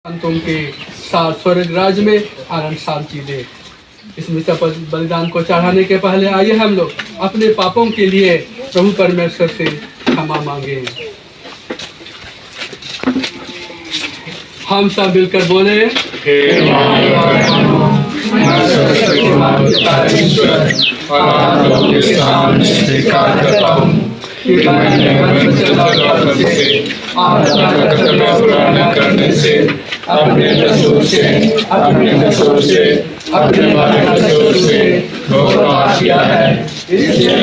तुम के साथ स्वर्ग राज्य में आनंद शांति दे। इस मित्र बलिदान को चढ़ाने के पहले आइए हम लोग अपने पापों के लिए प्रभु परमेश्वर से क्षमा मांगे। हम सब मिलकर बोले, करने से अपने कसूर से अपने कसूर से धोखा किया है, इसलिए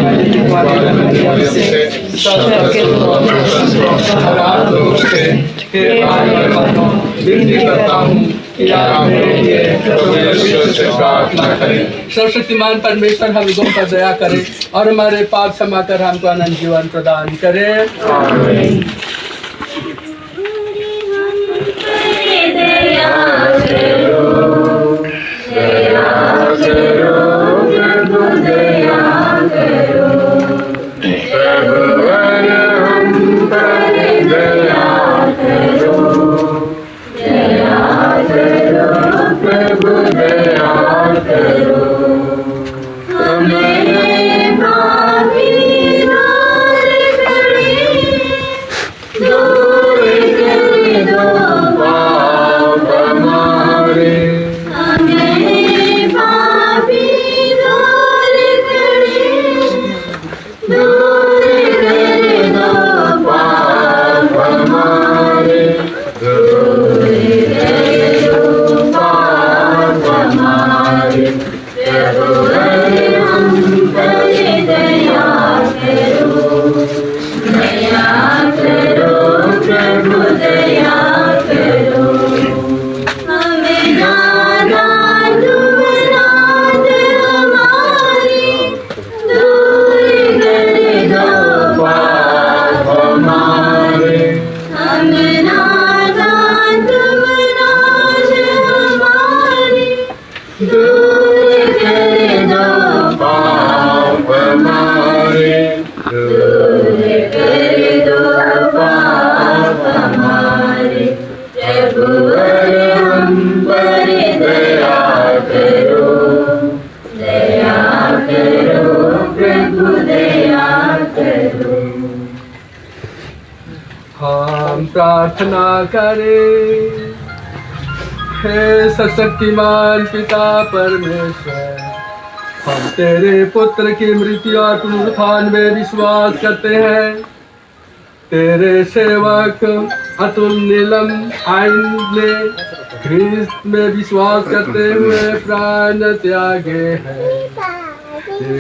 सर्वशक्तिमान परमेश्वर हम लोगों पर दया करे और हमारे पाप क्षमा कर हमको अनंत जीवन प्रदान करे। हम प्रार्थना करें। हे सशक्तिमान पिता परमेश्वर, हम तेरे पुत्र की मृत्यु और पुनरुत्थान में विश्वास करते हैं। तेरे सेवक अतुल नीलम आइन ने ख्रिस्त में विश्वास करते हुए प्राण त्यागे हैं।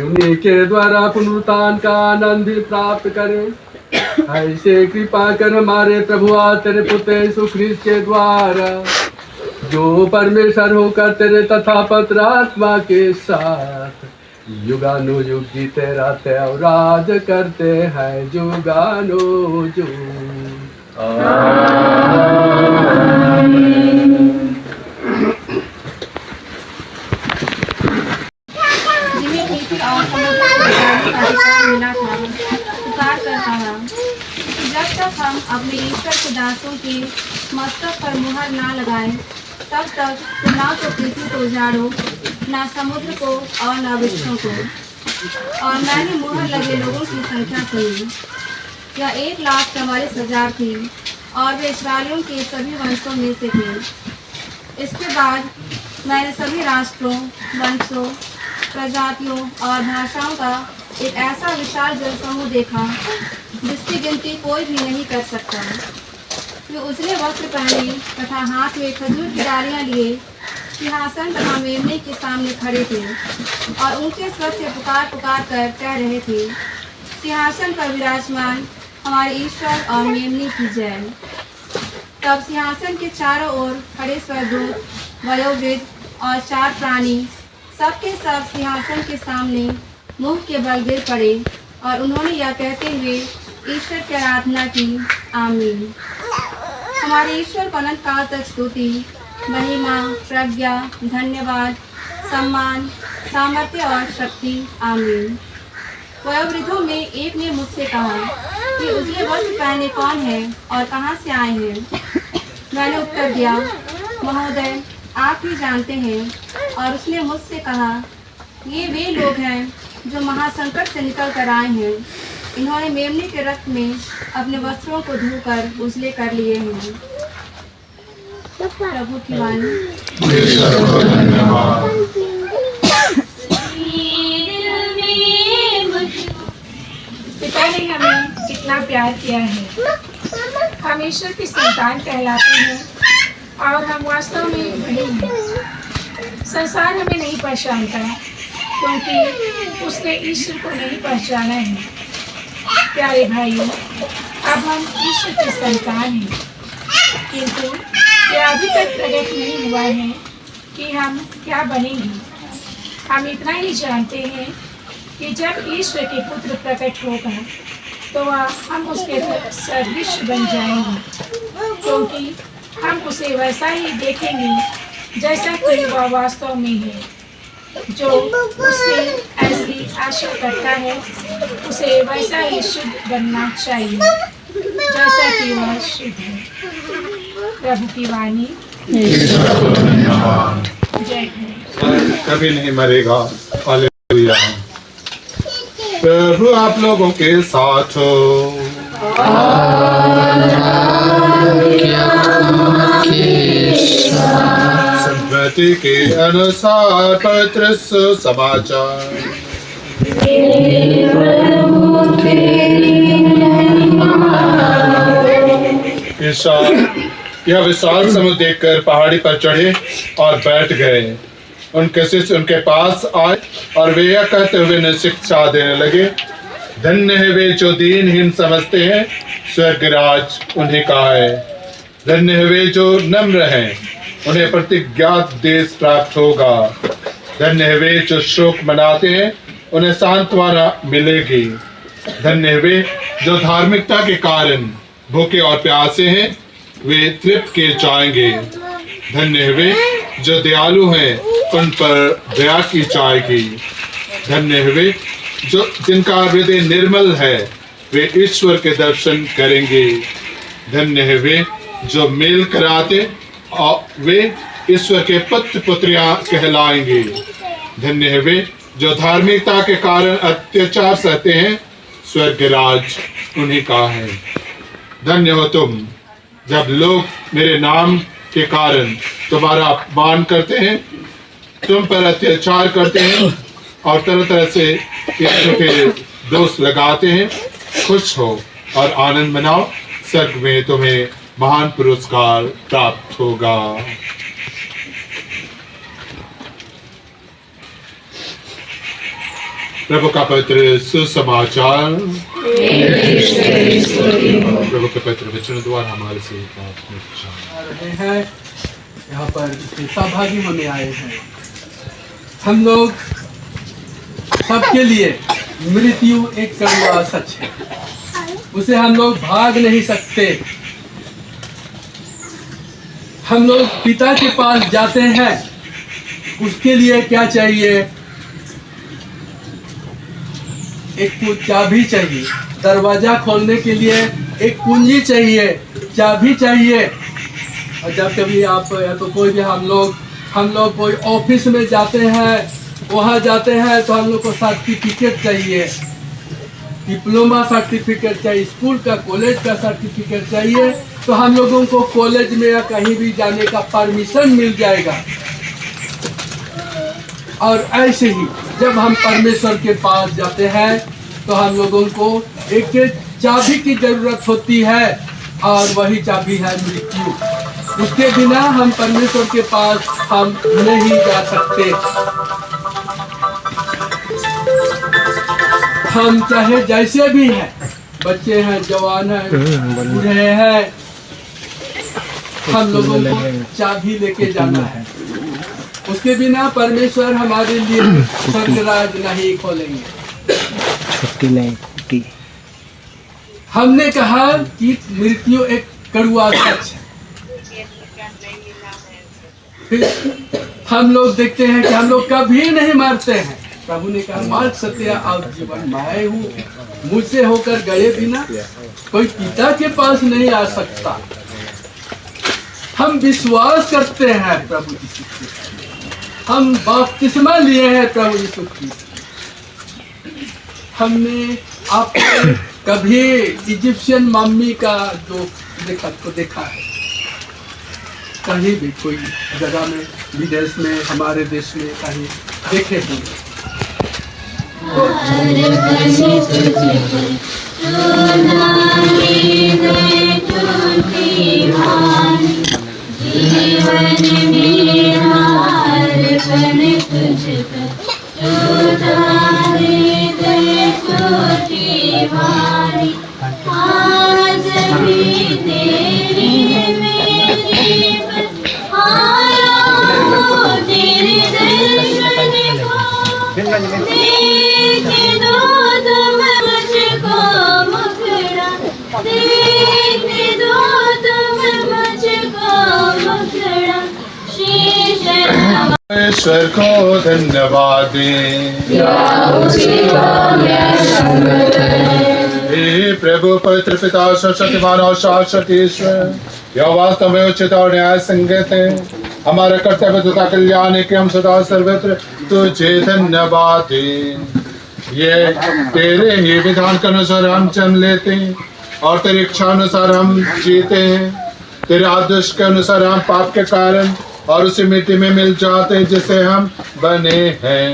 उन्हीं के द्वारा पुनरुत्थान का आनंद भी प्राप्त करें। ऐसे कृपा कर हमारे प्रभु तेरे पुत्र यीशु ख्रिस्त के द्वारा, जो परमेश्वर होकर तेरे तथा पवित्र आत्मा के साथ युगानुयुग जीते रहते और राज करते हैं युगानुयुग। जब तक हम अपने ईश्वर के दासों के मस्तक पर मुहर ना लगाएं, तब तक ना तो पृथ्वी को उजाड़ो, ना समुद्र को और ना वृक्षों को। और मैंने मुहर लगे लोगों की संख्या सुनी, यह 1,44,000 थी और वे इस्राएलियों के सभी वंशों में से थे। इसके बाद मैंने सभी राष्ट्रों, वंशों, प्रजातियों और भाषाओं का एक ऐसा विशाल जनसमूह देखा जिसकी गिनती कोई भी नहीं कर सकता। वे उजले वस्त्र पहने तथा हाथ में खजूर की डालियां लिए सिंहासन तथा मेमने के सामने खड़े थे और ऊंचे स्वर से पुकार पुकार कर कह रहे थे, सिंहासन पर विराजमान हमारे ईश्वर और मेमने की जय। तब सिंहासन के चारों ओर खड़े स्वर्गदूत, वयोवृद्ध और 4 प्राणी सबके सब सिंहासन के सामने मुंह के बल गिर पड़े और उन्होंने यह कहते हुए ईश्वर की आराधना की, आमीन। हमारे ईश्वर को अनंत काल तक स्तुति, महिमा, प्रज्ञा, धन्यवाद, सम्मान, सामर्थ्य और शक्ति, आमीन। वयोवृद्धों में एक ने मुझसे कहा कि उजले वस्त्र पहने कौन है और कहाँ से आए हैं? मैंने उत्तर दिया, महोदय, आप ही जानते हैं। और उसने मुझसे कहा, ये वे लोग हैं जो महासंकट से निकल कर आए हैं। इन्होंने मेमने के रक्त में अपने वस्त्रों को धोकर उजले कर लिए हैं। प्रभु की वाणी। पिता ने हमें कितना प्यार किया है। हम ईश्वर की संतान कहलाते हैं और हम वास्तव में वही हैं। संसार हमें नहीं पहचानता क्योंकि उसने ईश्वर को नहीं पहचाना है। प्यारे भाइयों, अब हम ईश्वर की संतान हैं, किंतु यह अभी तक प्रकट नहीं हुआ है कि हम क्या बनेंगे। हम इतना ही जानते हैं कि जब ईश्वर के पुत्र प्रकट होगा तो हम उसके सदृश बन जाएंगे, क्योंकि हम उसे वैसा ही देखेंगे जैसा कि वह वास्तव में है। जो उससे ऐसी आशा करता है उसे वैसा ही शुद्ध बनना चाहिए जैसा कि वह शुद्ध है। प्रभु की वाणी। जय कभी नहीं मरेगा। हालेलुया। प्रभु आप लोगों के साथ हो। संस्कृति के अनुसार पवित्र समाचार। यह विशाल समुद्र देखकर पहाड़ी पर चढ़े और बैठ गए। उनके शिष्य उनके पास आए और वे यह कहते हुए उन्हें शिक्षा देने लगे, धन्य है वे जो दीनहीन समझते हैं, स्वर्गराज उन्हीं का है। धन्य है वे जो नम्र हैं, उन्हें प्रतिज्ञात देश प्राप्त होगा। धन्य है वे जो शोक मनाते हैं, उन्हें सांत्वना मिलेगी। धन्य है वे जो धार्मिकता के कारण भूखे और प्यासे हैं, वे तृप्त किए जाएंगे। धन्य है वे जो दयालु हैं, उन पर दया की जाएगी। धन्य है वे जो जिनका हृदय निर्मल है, वे ईश्वर के दर्शन करेंगे। धन्य है वे जो मेल कराते और वे ईश्वर के पुत्र पुत्रियां कहलाएंगे। धन्य है वे जो धार्मिकता के कारण अत्याचार सहते हैं, स्वर्गराज उन्हीं का है। धन्य हो तुम जब लोग मेरे नाम के कारण तुम्हारा अपमान करते हैं, तुम पर अत्याचार करते हैं और तरह तरह से ईश्वर के दोष लगाते हैं। खुश हो और आनंद मनाओ, स्वर्ग में तुम्हें महान पुरस्कार प्राप्त होगा। प्रभु का पवित्र सुसमाचार। प्रभु के पवित्र वचन द्वारा हमारे से रहे हैं, यहाँ पर इसमें सहभागी होने आए हैं। हम लोग सबके लिए मृत्यु एक कड़वा सच है, उसे हम लोग भाग नहीं सकते। हम लोग पिता के पास जाते हैं, उसके लिए क्या चाहिए? एक चाबी चाहिए। दरवाजा खोलने के लिए एक कुंजी चाहिए, चाबी चाहिए। और जब कभी आप या तो कोई भी हम लोग कोई ऑफिस में जाते हैं, वहाँ जाते हैं तो हम लोग को सर्टिफिकेट चाहिए, डिप्लोमा सर्टिफिकेट चाहिए, स्कूल का कॉलेज का सर्टिफिकेट चाहिए, तो हम लोगों को कॉलेज में या कहीं भी जाने का परमिशन मिल जाएगा। और ऐसे ही जब हम परमेश्वर के पास जाते हैं तो हम लोगों को एक चाबी की जरूरत होती है, और वही चाबी है मृत्यु। उसके बिना हम परमेश्वर के पास हम नहीं जा सकते। हम चाहे जैसे भी हैं, बच्चे हैं, जवान हैं, बूढ़े हैं, हम लोगों को चाबी लेके जाना है। उसके बिना परमेश्वर हमारे लिए स्वर्गराज नहीं खोलेंगे। छुट्टी नहीं छुट्टी। हमने कहा कि मृत्यु एक कड़वा सच है। फिर हम लोग देखते हैं कि हम लोग कभी नहीं मरते हैं। प्रभु ने कहा, मार्ग, सत्य और जीवन मैं हूँ, मुझसे होकर गए बिना कोई पिता के पास नहीं आ सकता। हम विश्वास करते हैं प्रभु यीशु की, हम बपतिस्मा लिए हैं प्रभु यीशु की। हमने आपको कभी इजिप्शियन मम्मी का जो देखा है? कहीं भी कोई जगह में, विदेश में, हमारे देश में कहीं देखे होंगे? ईश्वर को धन्यवाद दें। हे प्रभु पवित्र पिता शक्तिमान और शाश्वत ईश्वर, यह वास्तव में उचित और न्याय संगत है। हमारा कर्तव्य तथा कल्याण है कि हम सदा सर्वत्र तुझे धन्यवाद दें। ये तेरे ही विधान के अनुसार हम जन्म लेते हैं और तेरी इच्छा अनुसार हम जीते हैं। तेरे आदेश के अनुसार हम पाप के कारण और उसी मिट्टी में मिल जाते हैं जिसे हम बने हैं।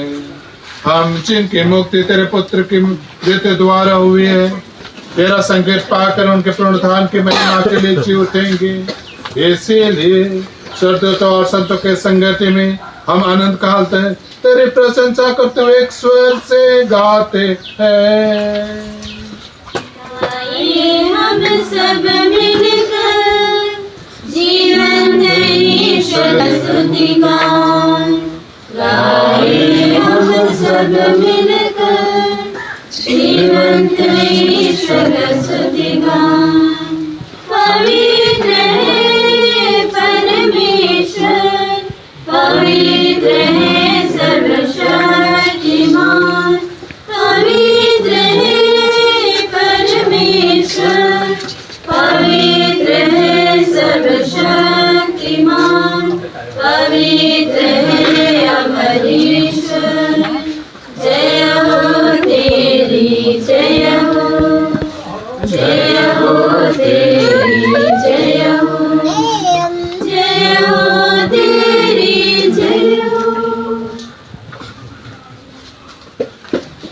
हम जिनकी मुक्ति तेरे पुत्र की मृत्यु द्वारा हुई है, तेरा संकेत पाकर उनके पुनरुत्थान की महिमा के लिए जी उठेंगे। इसीलिए स्वर्गदूतों और संतों के संगति में हम आनंद कहते हैं, तेरी प्रशंसा करते हुए एक स्वर से गाते हैं। हम सब मिलकर जीवन ईश्वर स्तुति गान गाए। हम सब मिलकर जीवन ईश्वर स्तुति गान। पवित्र है परमेश्वर, पवित्र है सर्वशक्तिमान, पवित्र है परमेश्वर, पवित्र है सर्वशक्तिमान, पवित्र है अमर ईश्वर। जय हो तेरी जय हो, जय हो तेरी जय हो, जय हो तेरी जय हो।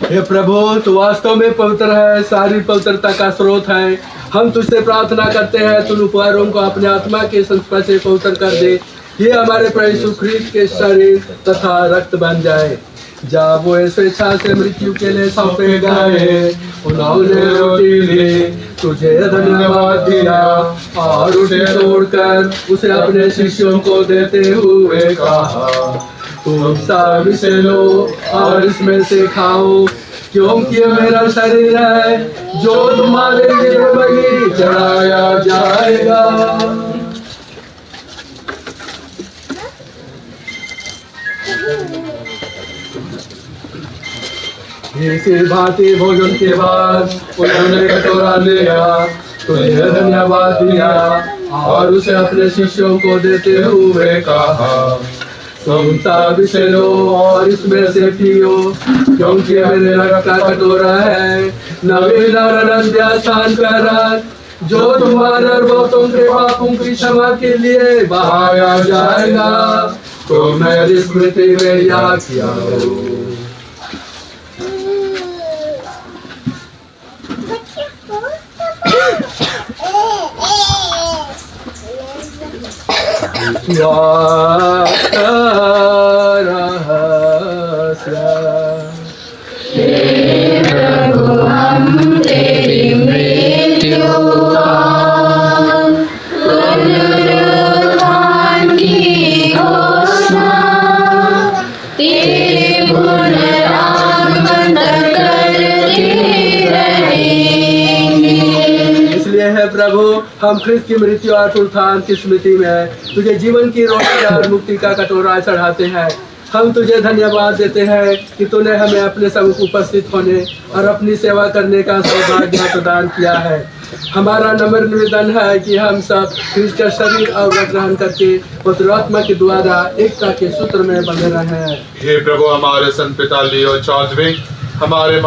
हे प्रभु, तू वास्तव में पवित्र है, सारी पवित्रता का स्रोत है। हम तुझसे प्रार्थना करते हैं, तू उपहारों को अपने आत्मा के संस्पर्श से पवित्र कर दे। ये हमारे प्रभु यीशु ख्रीस्त के शरीर तथा रक्त बन जाए। जब वो स्वेच्छा से मृत्यु के लिए सौंपे गए, उन्होंने रोटी ली, तुझे धन्यवाद दिया और उसे तोड़कर उसे अपने शिष्यों को देते हुए कहा, तुम सब इसे लो और इसमें से खाओ, क्योंकि ये मेरा शरीर है जो तुम्हारे लिए बलि चढ़ाया जाएगा। इसी भांति भोजन के बाद उन्होंने कटोरा लिया, तुझे धन्यवाद दिया और उसे अपने शिष्यों को देते हुए कहा, तुम सब इसे लो और इसमें से पियो, क्योंकि मेरे रक्त का कटोरा है, नवीन और अनन्य शान का रक्त, जो तुम्हारे और बहुतों के पापों की क्षमा के लिए बहाया जाएगा। तो मेरी स्मृति में याद किया हो। प्रभु हम तेरी मृत्यु पुनरुत्थान की घोषणा तेरे पुनरागमन तक करते रहेंगे। इसलिए है प्रभु, हम ख्रिस्त की मृत्यु और पुनरुत्थान की स्मृति में तुझे जीवन की रोटी और मुक्ति का कटोरा चढ़ाते हैं। हम तुझे धन्यवाद देते हैं कि तूने हमें अपने सब उपस्थित होने और अपनी सेवा करने का सौभाग्य प्रदान किया है। हमारा नम्र निवेदन है कि हम सब क्रिस्त का शरीर और रक्त ग्रहण करके पवित्र आत्मा के द्वारा एकता के सूत्र में बंधे रहें। हे प्रभु, हमारे संत पिता लियो चौदहवें, हमारे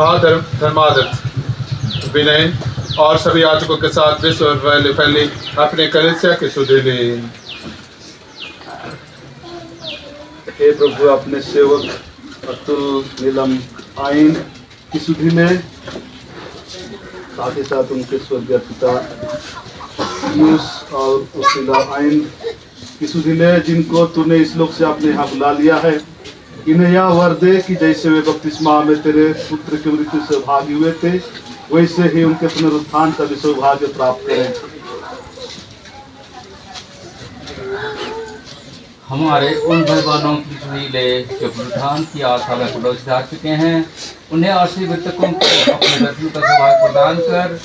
धर्माध्यक्ष विनय और सभी याजकों के साथ विश्व में फैली अपने कलीसिया की सुधि लें। हे प्रभु, अपने सेवक अतुल नीलम आइन की सुधि में, साथ ही साथ उनके स्वर्गीय पिता पीयूष और उशीला आइन की सुधि ले, जिनको तूने इस लोक से अपने यहाँ बुला लिया है। इन्हें यह वर दे कि जैसे वे बपतिस्मा में तेरे पुत्र की मृत्यु से भागी हुए थे, वैसे ही उनके पुनरुत्थान का भी सौभाग्य प्राप्त करें। हमारे उन भाई बहनों की सुधि ले जो पुनरुत्थान की आशा में पड़ोस जा चुके हैं, उन्हें आशीर्वादकों को अपने दर्शन का सौभाग्य प्रदान कर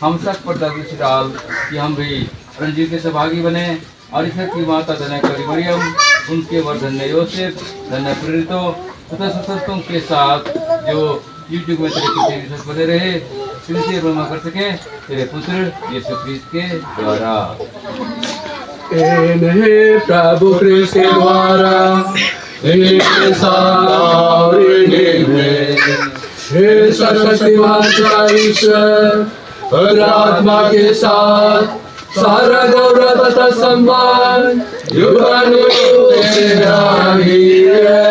हम सब पर दृष्टि डाल कि हम भी रंजीत के सहभागी बने और ईश्वर की माता धन्य करी मरियम, उनके वर धन्य योसेफ, धन्य प्रेरितों तथा सशस्त्रों के साथ जो युग युग में तेरे प्रति विश्वास बने रहे, फिर से रोमा कर सके तेरे पुत्र यीशु ख्रीस्त के द्वारा। इन्हें प्रभु कृष्ण के द्वारा इनके साथ और इन्हीं में हे सर्वशक्तिमान ईश्वर पवित्र आत्मा के साथ सारा गौरव तथा सम्मान युगानुयुग तेरा ही है।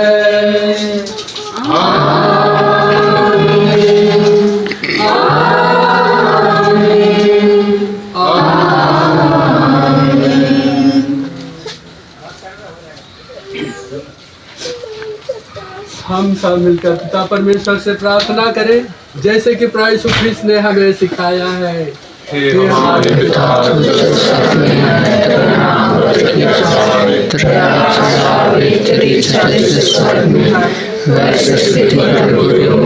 हम सब मिलकर पिता परमेश्वर से प्रार्थना करें, जैसे कि प्रभु यीशु ख्रीस्त ने हमें सिखाया है। हे हमारे पिता जो स्वर्ग में है, तेरा नाम तेरा तेरी इच्छा जैसे स्वर्ग में है, वैसे पृथ्वी पर भी हो।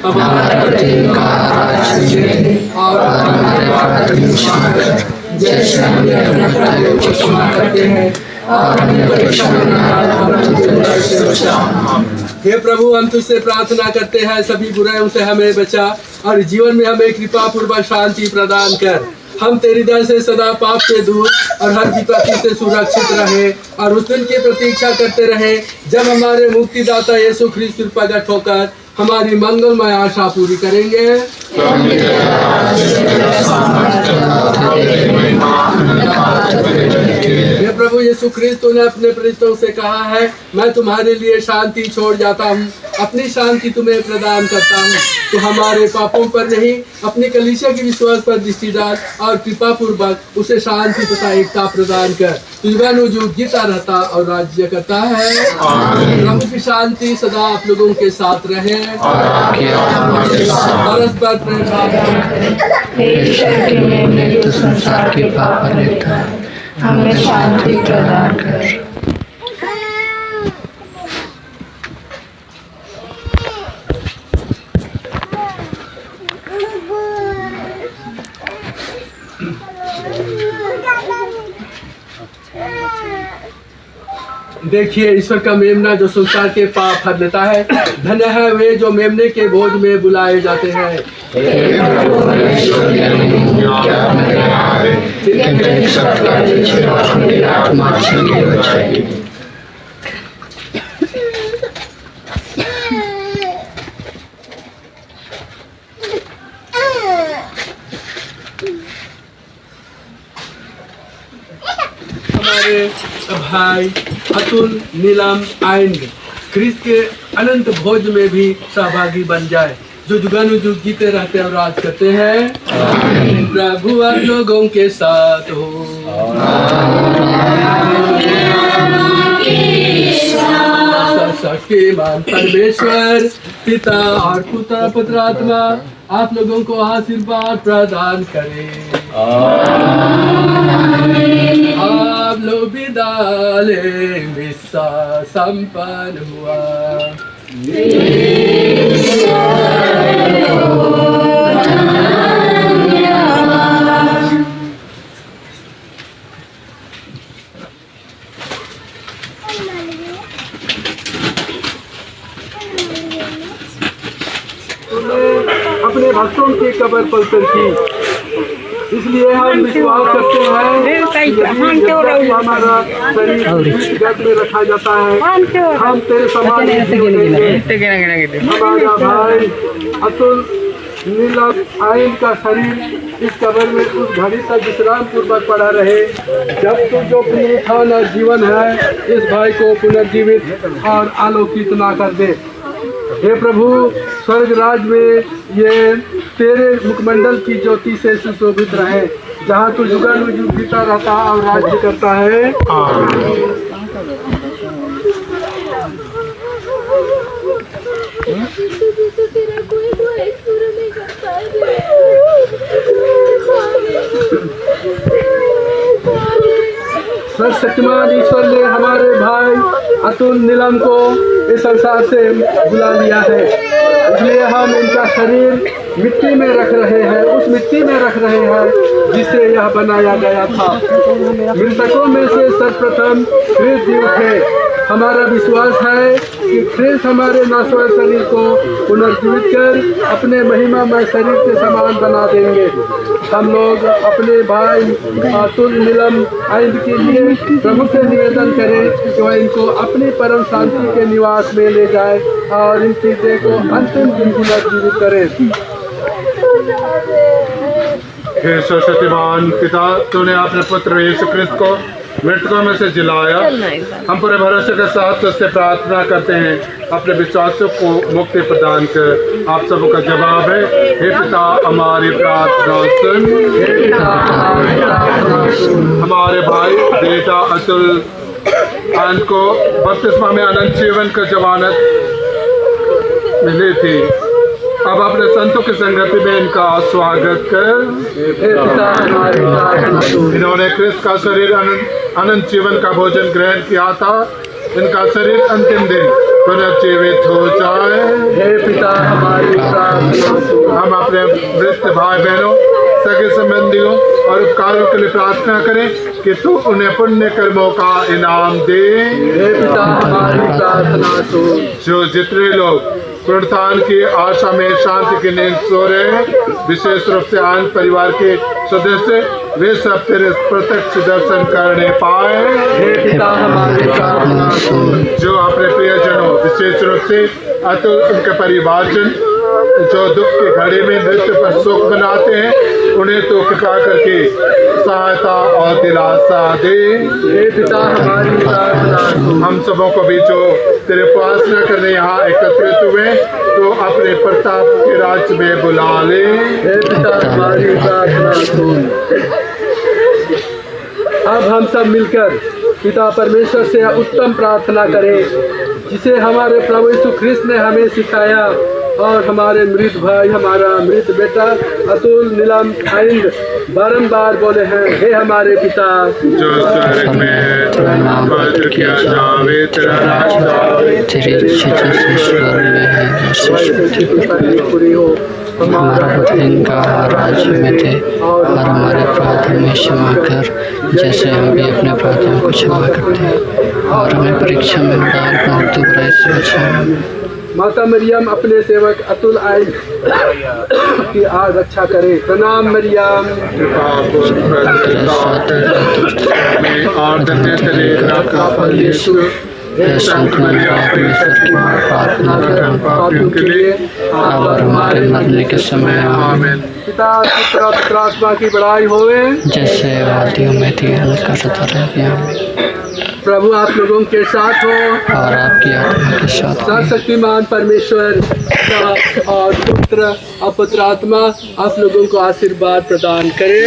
हमारा प्रतिदिन का आहार दे और हमारे अपराध को क्षमा कर, जैसे हम भी अपने अपराधियों को क्षमा करते हैं, और हमें परीक्षा में न डाल, परंतु बुराई से बचा। हे प्रभु, हम तुझसे प्रार्थना करते हैं, सभी बुराइयों से हमें बचा और जीवन में हमें कृपा पूर्वक शांति प्रदान कर। हम तेरी दया से सदा पाप से दूर और हर विपत्ति से सुरक्षित रहे और उस दिन की प्रतीक्षा करते रहे जब हमारे मुक्तिदाता यीशु ख्रीस्त प्रकट होकर हमारी मंगलमय आशा पूरी करेंगे। हे प्रभु यीशु ख्रीस्त ने अपने प्रेरितों से कहा है, मैं तुम्हारे लिए शांति छोड़ जाता हूँ, अपनी शांति तुम्हें प्रदान करता हूँ। तो हमारे पापों पर नहीं, अपनी कलीसिया के विश्वास पर दृष्टि डाल और कृपा पूर्वक उसे शांति तथा एकता प्रदान कर। युगानुयुग जीता रहता और राज्य करता है। प्रभु की शांति सदा आप लोगों के साथ रहे। परस्पर प्रेम तो संसार के पाप लेता है, हमें शांति प्रदान कर। देखिए, ईश्वर का मेमना जो संसार के पाप हर लेता है। धन्य है वे जो मेमने के भोज में बुलाए जाते हैं। हमारे भाई अतुल नीलम आइन ख्रीस्त के अनंत भोज में भी सहभागी बन जाए, जो जुगानुजुग जीते रहते और राज करते हैं। प्रभु आप लोगों के साथ हो। शक्तिमान परमेश्वर पिता और पुत्र पुत्र आत्मा आप लोगों को आशीर्वाद प्रदान करे। आप लोग विदा ले, मिस्सा संपन्न हुआ। अपने भक्तों की कब्र पर की इसलिए हम विश्वास करते हैं कि यदि यद्यपि हमारा शरीर इस गर्भ में रखा जाता है, हम तेरे समान देंगे। हमारा भाई अतुल नीलम आइन का शरीर इस कब्र में उस घड़ी तक विश्राम पूर्वक पड़ा रहे जब तक जो पुनरुत्थान और जीवन है इस भाई को पुनर्जीवित और आलोकित ना कर दे। हे प्रभु, स्वर्ग राज में ये तेरे मुखमंडल की ज्योति से सुशोभित रहे, जहाँ तू युगानुयुग जीता रहता और राज्य करता है। सर्वशक्तिमान ईश्वर ने हमारे भाई अतुल नीलम को इस संसार से बुला लिया है, इसलिए हम इनका शरीर मिट्टी में रख रहे हैं, उस मिट्टी में रख रहे हैं जिससे यह बनाया गया था। मृतकों में से सर्वप्रथम ख्रीस्त जी उठे। हमारा विश्वास है कि ख्रीस्त हमारे नासवार शरीर को पुनर्जीवित कर अपने महिमामय शरीर के समान बना देंगे। हम लोग अपने भाई अतुल नीलम आइन के लिए प्रभु से निवेदन करें कि वह इनको अपनी परम शांति के निवास में ले जाए और इन चीज़ों को अंतिम दिन पुनर्जीवित करे। हे सर्वशक्तिमान पिता, तूने अपने पुत्र यीशु क्रिस्त को मृतकों में से जिलाया। हम पूरे भरोसे के साथ उससे प्रार्थना करते हैं, अपने विश्वासों को मुक्ति प्रदान कर। आप सबका जवाब है, हे पिता हमारी प्रार्थना सुन। हमारे भाई बेटा अतुल आन को बपतिस्मा में अनंत जीवन का जमानत मिली थी। अब अपने संतों की संगति में इनका स्वागत कर। इन्होंने क्रिस्त का शरीर अनंत जीवन का भोजन ग्रहण किया था। इनका शरीर अंतिम दिन पुनर्जीवित हो जाए। हे पिता हमारी प्रार्थना। हम अपने मृत भाई बहनों, सगे संबंधियों और उपकारों के लिए प्रार्थना करें कि तू उन्हें पुण्य कर्मों का इनाम दे। हे पिता हमारी प्रार्थना सुन। जो जितने लोग पुनरुत्थान की आशा में शांति की नींद सो रहे हैं, विशेष रूप से आन परिवार के सदस्य, वे सब तेरे प्रत्यक्ष दर्शन करने पाए। हे पिता हमारी प्रार्थना सुन। जो अपने प्रियजनों, विशेष रूप से अतुल उनके परिवारजन जो दुख की घड़ी में नृत्य पर शोक बनाते हैं, उन्हें तो कृपा करके सहायता और दिलासा दे। हे पिता हमारी प्रार्थना सुन। हम सबों को भी जो तेरे उपासना करने यहाँ एकत्रित हुए, तो अपने प्रताप के राज्य में बुला ले। हे पिता हमारी प्रार्थना सुन। अब हम सब मिलकर पिता परमेश्वर से उत्तम प्रार्थना करें, जिसे हमारे प्रभु यीशु ख्रिस्त ने हमें सिखाया और हमारे मृत भाई, हमारा मृत बेटा अतुल नीलम आइन बारंबार बोले हैं। हे हमारे पिता जो स्वर्ग में है, तेरा नाम पवित्र किया जावे, तेरा राज्य आवे, तेरी इच्छा जैसे स्वर्ग में है वैसे पूरी हो। हमारा प्रतिदिन का आहार राज्य में दे और हमारे अपराध हमें क्षमा कर, जैसे हम भी अपने अपराधियों को क्षमा करते हैं, और हमें परीक्षा में न डाल, परंतु बुराई से बचा। माता मरियम अपने सेवक अतुल आइन की रक्षा करे। प्रणाम मरियम। और हमारे मरने के समय आमीन। पिता पुत्र पवित्र आत्मा की बड़ाई होवे, जैसे वादियों में थी हल्का सदा रहे। प्रभु आप लोगों के साथ हो और आपकी आत्मा के साथ। सर्वशक्तिमान परमेश्वर पिता और पुत्र और पवित्र आत्मा आप लोगों को आशीर्वाद प्रदान करे।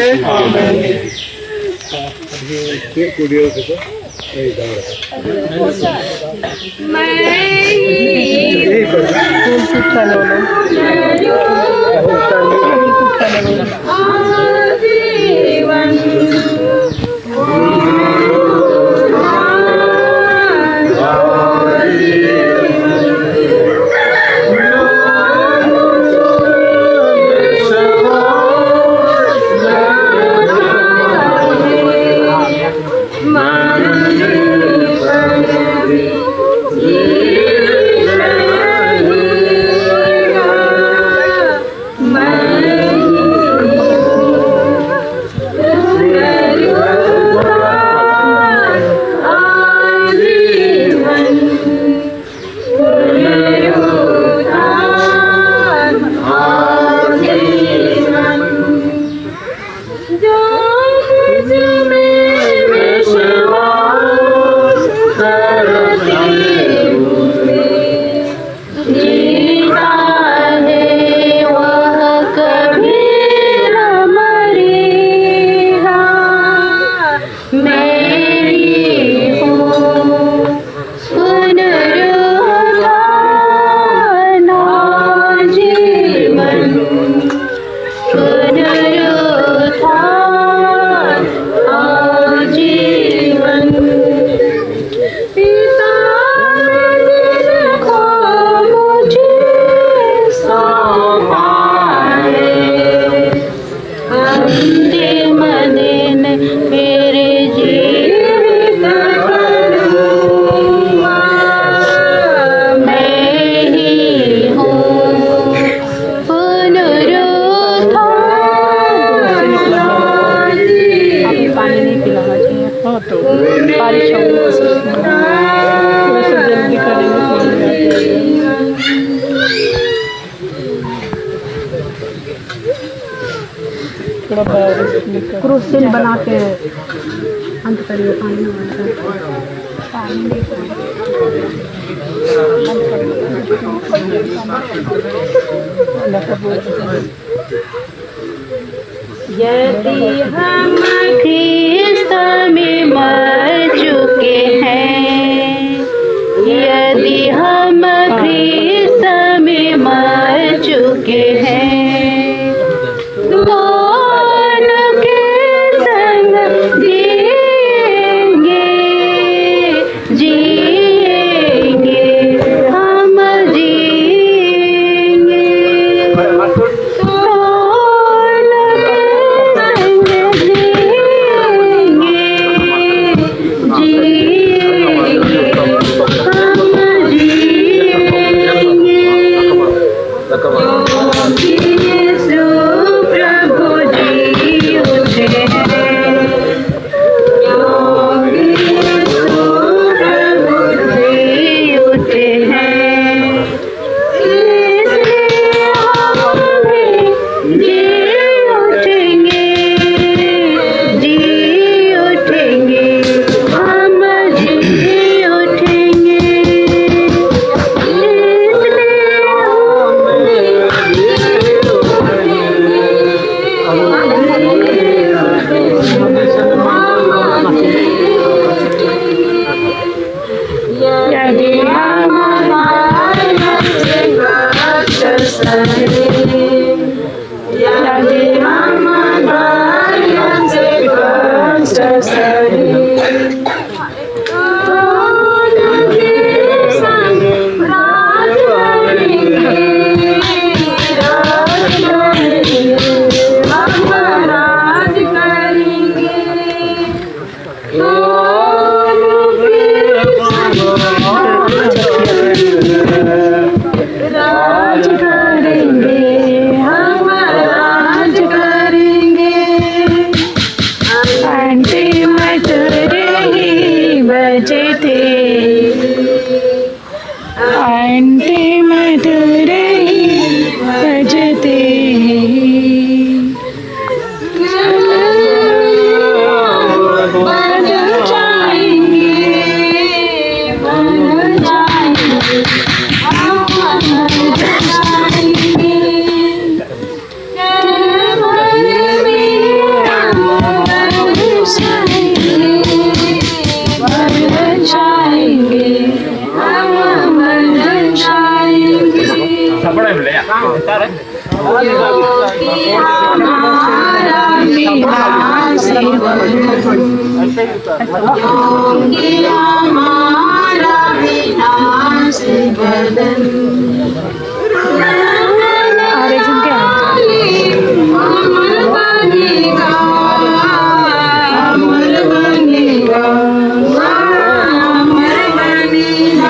क्रूस चिन्ह बना के अंत करिए पानी यदि हम ख्रिस्त में मर चुके हैं, यदि हम ख्रिस्त में मर चुके हैं, तो उनके संग जिएंगे, जिएंगे, हम जिएंगे, तो उनके संग जिएंगे, जिएंगे, हम जिएंगे। यीशु प्रभु जी उठे हैं, यीशु प्रभु जी उठे हैं, इसलिए हम भी जी उठेंगे, जी उठेंगे, हम जी उठेंगे, यदि हम यदि हम से कष्ट सहे, तो उनके संग राज करेंगे, राज करेंगे, हम राज करेंगे, तो उनके संग राज करेंगे, हम राज करेंगे। आंटी मथुरे ही बजे थे, आंटी मथुरे ही बजते बन जाएंगे, बन जाएंगे, हम बन जाएंगे, बन जाएंगे, हम बन जाएंगे। हमारा विनाश योगी हमारा विनाश बदन, अमर बनेगा, अमर बनेगा, अमर बनेगा,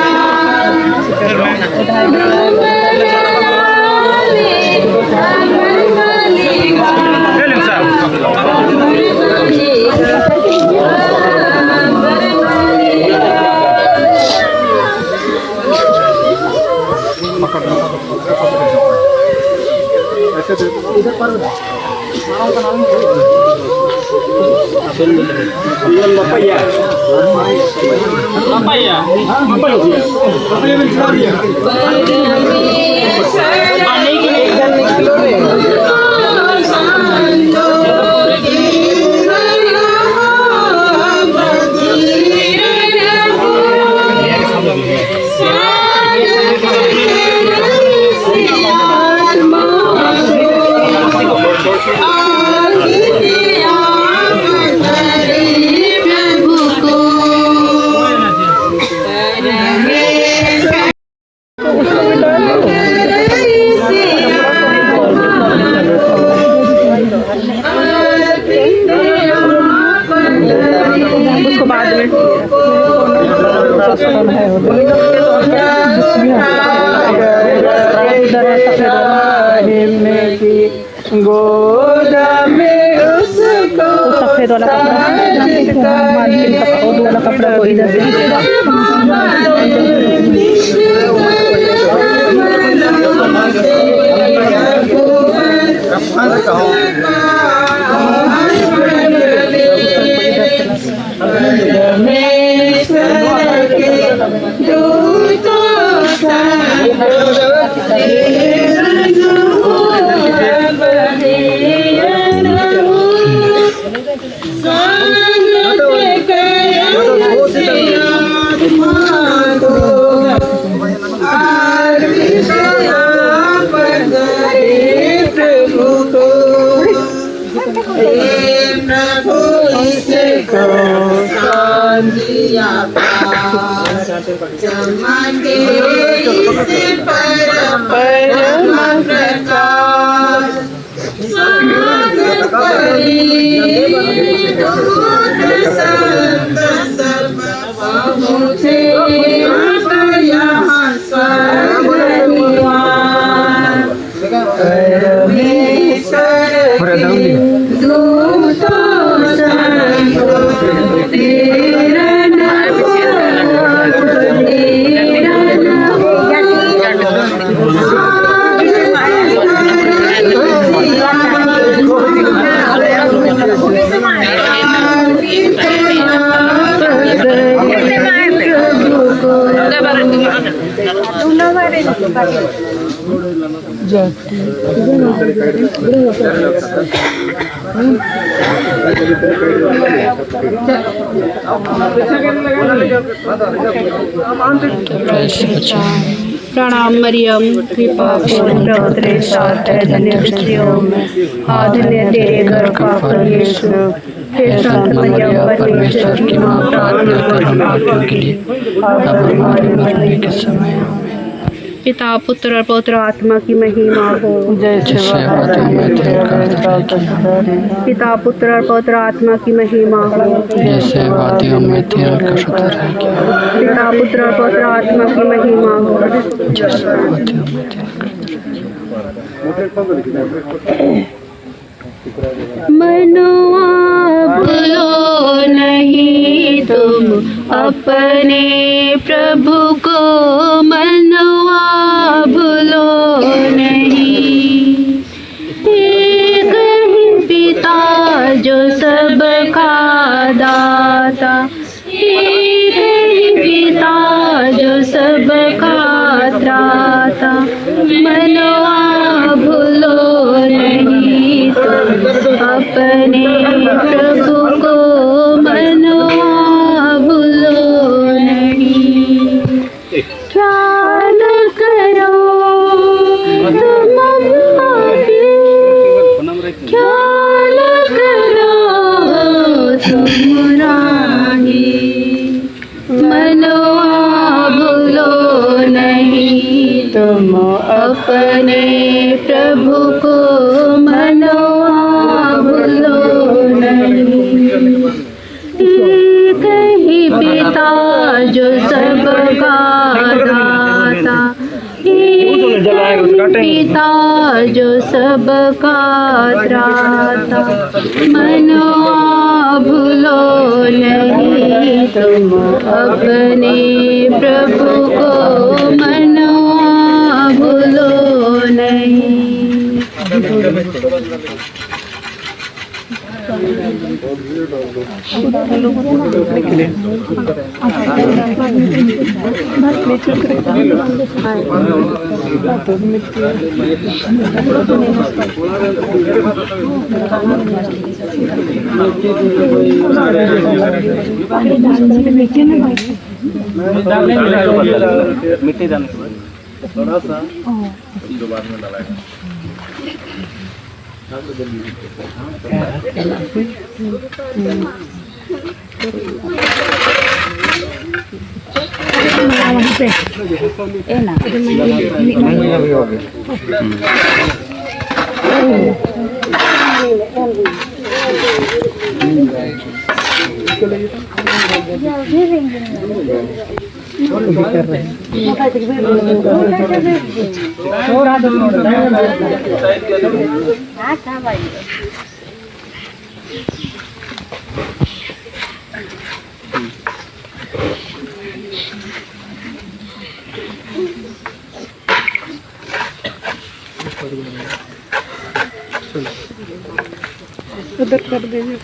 गोद में उसको सफेद वाला कपड़ा को इधर से मैया चमके से परम प्रकाश समाज परी दूत संत सब पहुँचे यहाँ स्वर्गनिवास परमेश्वर दूतों संतो तेरा नाम प्रणाम मरियम कृपा पूर्ण पुत्र धन्य स्त्रियों में आधुन्य तेरे घर का फल यीशु। हे संत मरियम परमेश्वर की मां प्रार्थना कर पापियों के लिए अब हमारे मरने के समय आमीन। पिता पुत्र और पवित्र आत्मा की महिमा हो। पिता पुत्र और पवित्र आत्मा की महिमा हो। जैसे वादियों में तेल का शुद्ध रह गया। पिता पुत्र और पवित्र आत्मा की महिमा हो। जैसे वादियों में तेल मनुआ भूलो नहीं तुम अपने प्रभु को, मनुआ भूलो नहीं। एक ही पिता जो सबका दाता, एक ही पिता जो सबका त्राता, मनुआ भूलो नहीं तुम अपने प्रभु को, मनुआ भूलो नहीं। ख्याल करो तुम पापी, ख्याल करो तुम राही, मनुआ भूलो नहीं तुम अपने प्रभु को, मनुआ भूलो नहीं। एक ही पिता जो सबका दाता, एक पिता जो सबका त्राता, मनुआ भूलो नहीं तुम अपने प्रभु को, मनुआ भूलो नहीं। मिट्टी डालने के बाद थोड़ा सा जो बाद में डालेगा। उधर कर दीजिए।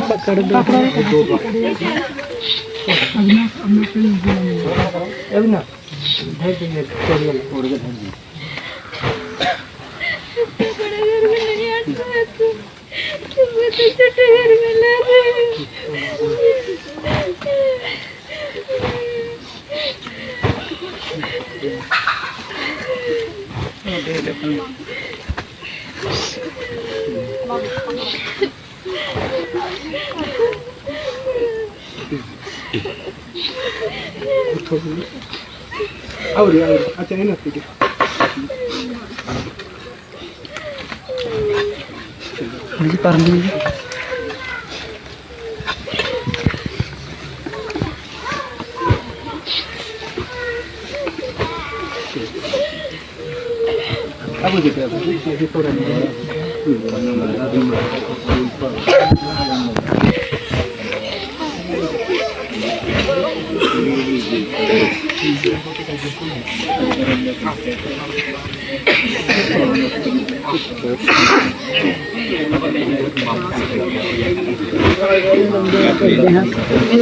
पकड़ दो अच्छा है ना ठीक है अब देखते हैं ये थोड़ा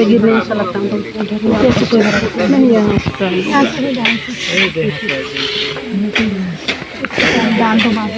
गिरने ऐसा लगता है कैसे कोई नहीं यहाँ दान तो मार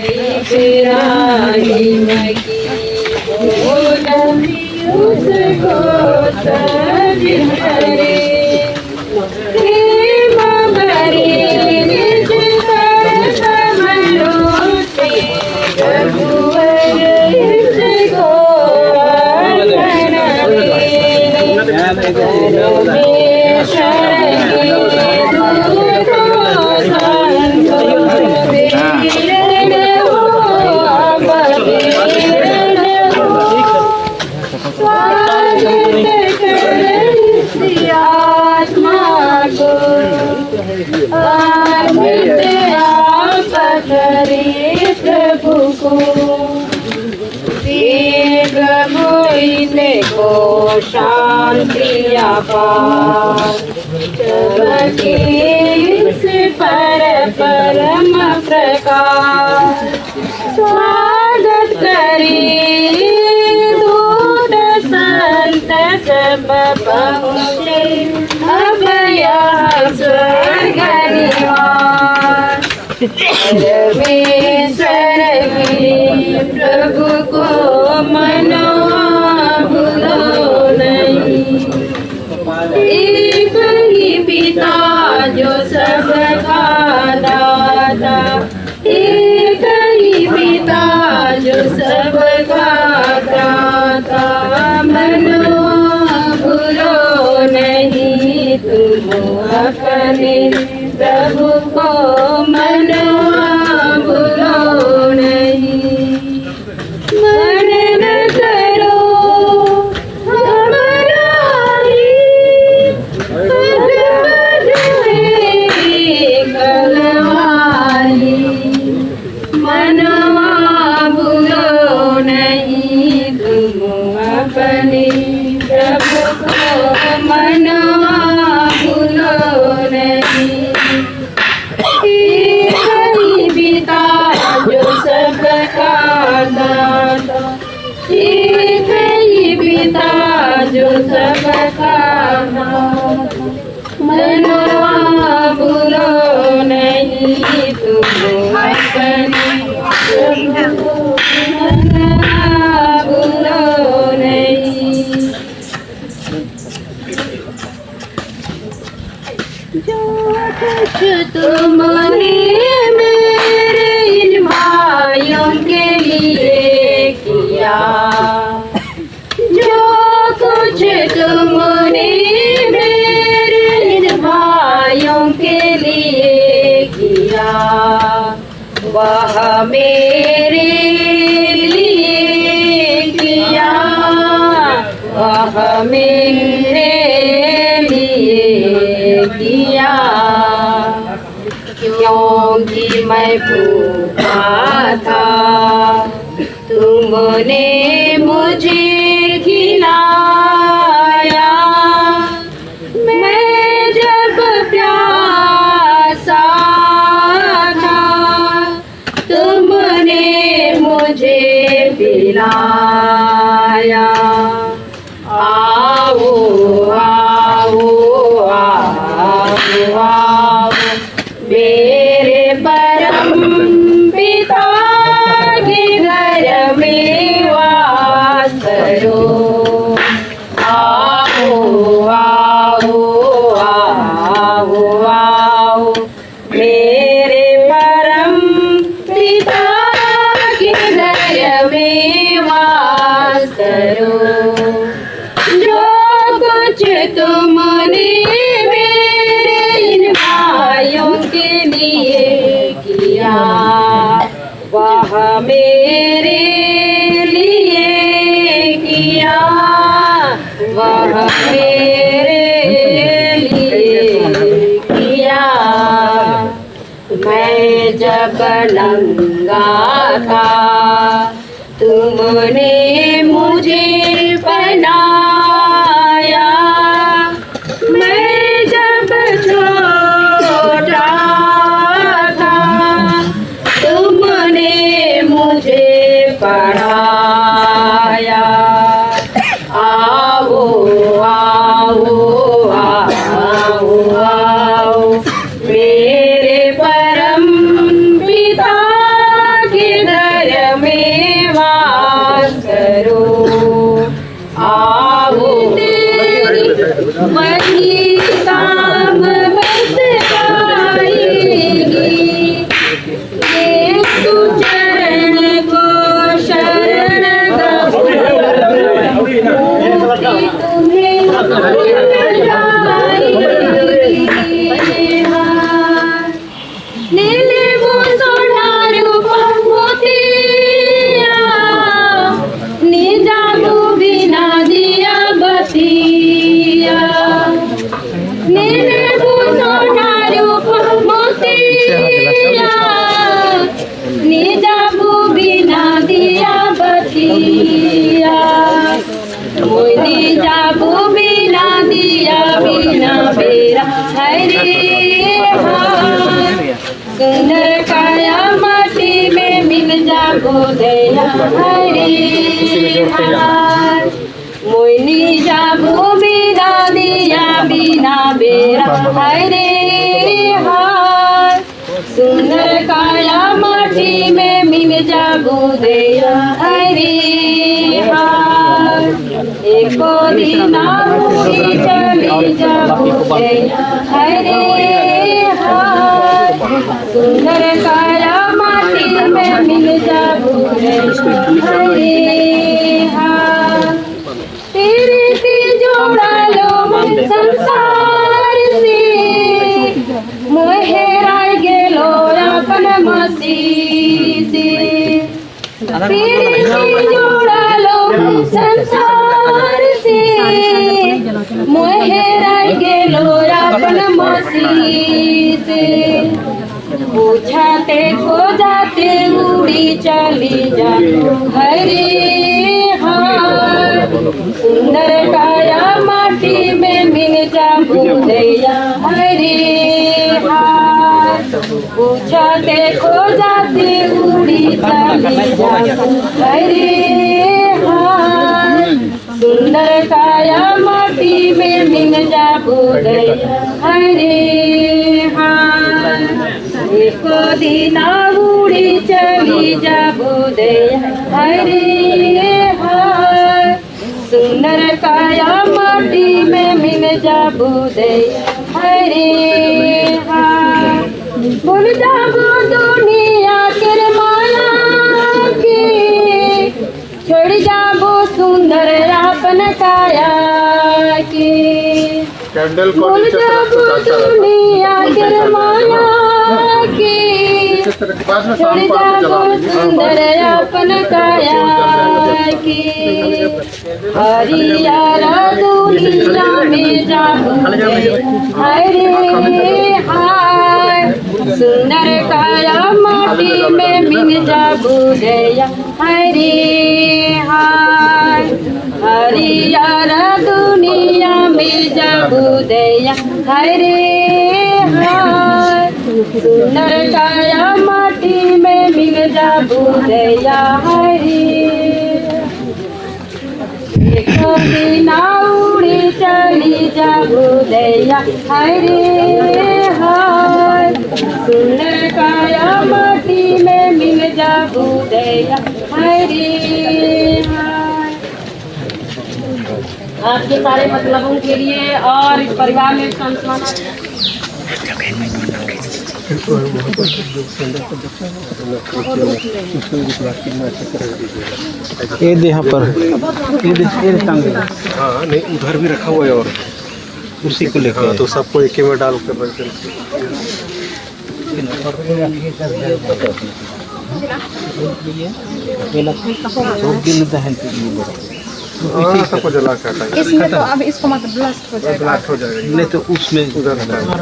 शांति पर परम प्रकाश स्वागत करी दूत संत सब पहुँचे अब यह स्वर्ग निवास परमेश्वर गिरी प्रभु को मनवा भूलो नहीं एक ही पिता जो सबका दाता एक ही पिता जो सबका दाता मनवा भूलो नहीं तुम अपने प्रभु को मनवा भूलो नहीं मन न करो मनवा भूलो नहीं तुम अपने प्रभु को मनवा भूलो नहीं एक पिता जो सबका दाता एक ही पिता जो सबका दाता मनवा भूलो नहीं तुम अपने भूलो नहीं जो कुछ तुमने मेरे इन भाइयों के लिए किया जो कुछ तुमने मेरे इन भाइयों के लिए किया वह मेरे लिए किया वह मेरे लिए किया क्योंकि मैं भूखा था तुमने मुझे खिलाया मैं जब प्यासा था तुमने मुझे पिलाया आओ आओ आओ आओ मेरे परम पिता के घर में वास करो आओ आओ आओ आओ मेरे परम पिता के घर में वास करो जो किया वह मेरे लिए किया, वह मेरे लिए किया। मैं जब नंगा था तुमने मुझे पहनाया, मैं जब छोटा था तुमने मुझे पढ़ाया। आओ आओ आओ आओ मेरे परम पिता के घर में वास करो। आओ वही काम बस पाएगी, यीशु चरण को शरण दो, तुम्हें नीले वो सोनारू मोतिया, निजाबू बिना दिया बतिया। नीले वो सोनारू मोतिया, निजाबू बिना दिया बतिया। मोदी जाबू बिना दिया बिना बेरा हरे सुंदर काया माटी में मिल जाबो दया हरे मोइनी जाबो बिना दिया बिना बेरा हरे सुंदर काया माटी में मिल जाबो दया हरे एको दिना उड़ी चली जाबो दया हरे सुंदर काया माटी में मिल जाबो हरे तेरे से जोड़ा लो संसार से मोहेराय गेलो अपन मसीह से। तेरे से जोड़ा लो संसार से मोहेराय गेलो अपन मसीह से। पूछाते खो जाते उड़ी चली जातो हरे सुंदर काया माटी में मिल जाबो दया हरे पूछाते खो जाते उड़ी चली जातो हरे सुंदर काया माटी में मिल जाबो दया हरे एको दिना उड़ी चली जाबो दया हरे सुंदर काया माटी में मिल जाबो दया हरे भूल जाबो दुनिया के माया के छोड़ जाबो सुंदर अपन काया के। भूल जाबो दुनिया के माया के छोड़ जाबो सुंदर अपन काया के। हरियर दुनिया में जाबो हरे सुंदर काया माटी में मिल जाबो दया हरे हरियर दुनिया में जाबो दया हरे सुंदर काया माटी में मिल जाबो दया हरे एको दिना उड़ी चली जाबो दया हरे सुंदर काया माटी में मिल जाबो दया हरे आपके सारे मतलबों के लिए और इस परिवार में संतान ये दे यहाँ पर ये टांग दे। हाँ नहीं उधर भी रखा हुआ है और उसी को लेकर तो सबको एक ही में डाल कर सबको जला के हटाएंगे। इसमें तो अब इसको मतलब ब्लास्ट हो जाएगा। ब्लास्ट हो जाएगा नहीं तो उसमें उधर हटाएंगे।